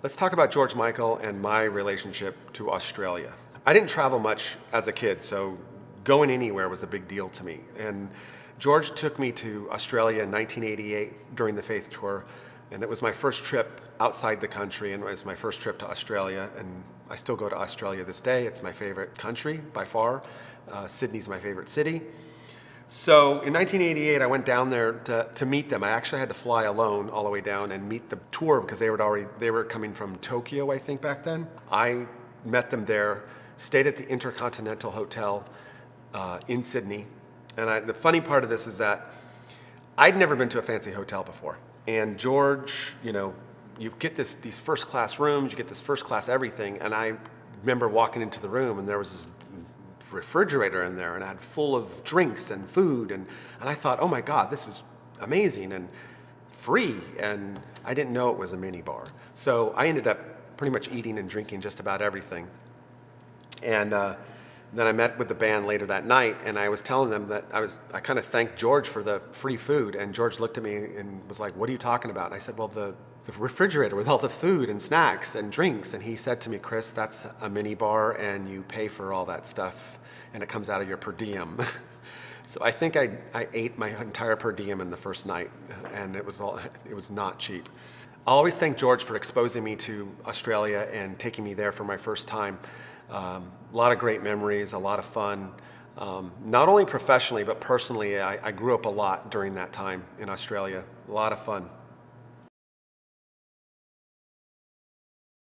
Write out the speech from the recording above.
Let's talk about George Michael and my relationship to Australia. I didn't travel much as a kid, so going anywhere was a big deal to me. And George took me to Australia in 1988 during the Faith Tour, and it was my first trip outside the country, and it was my first trip to Australia. And I still go to Australia this day. It's my favorite country by far. Sydney's my favorite city. So in 1988, I went down there to meet them. I actually had to fly alone all the way down and meet the tour because they were coming from Tokyo, I think, back then. I met them there, stayed at the Intercontinental Hotel in Sydney. And the funny part of this is that I'd never been to a fancy hotel before. And George, you get these first class rooms, you get this first class everything. And I remember walking into the room and there was this refrigerator in there and I had full of drinks and food. And I thought, oh my God, this is amazing and free. And I didn't know it was a mini bar. So I ended up pretty much eating and drinking just about everything. And then I met with the band later that night, and I was telling them that I kind of thanked George for the free food, and George looked at me and was like, "What are you talking about?" And I said, "Well, the refrigerator with all the food and snacks and drinks." And he said to me, "Chris, that's a mini bar, and you pay for all that stuff, and it comes out of your per diem." So I think I ate my entire per diem in the first night, and it was not cheap. I always thank George for exposing me to Australia and taking me there for my first time. A lot of great memories, a lot of fun. Not only professionally, but personally, I grew up a lot during that time in Australia. A lot of fun.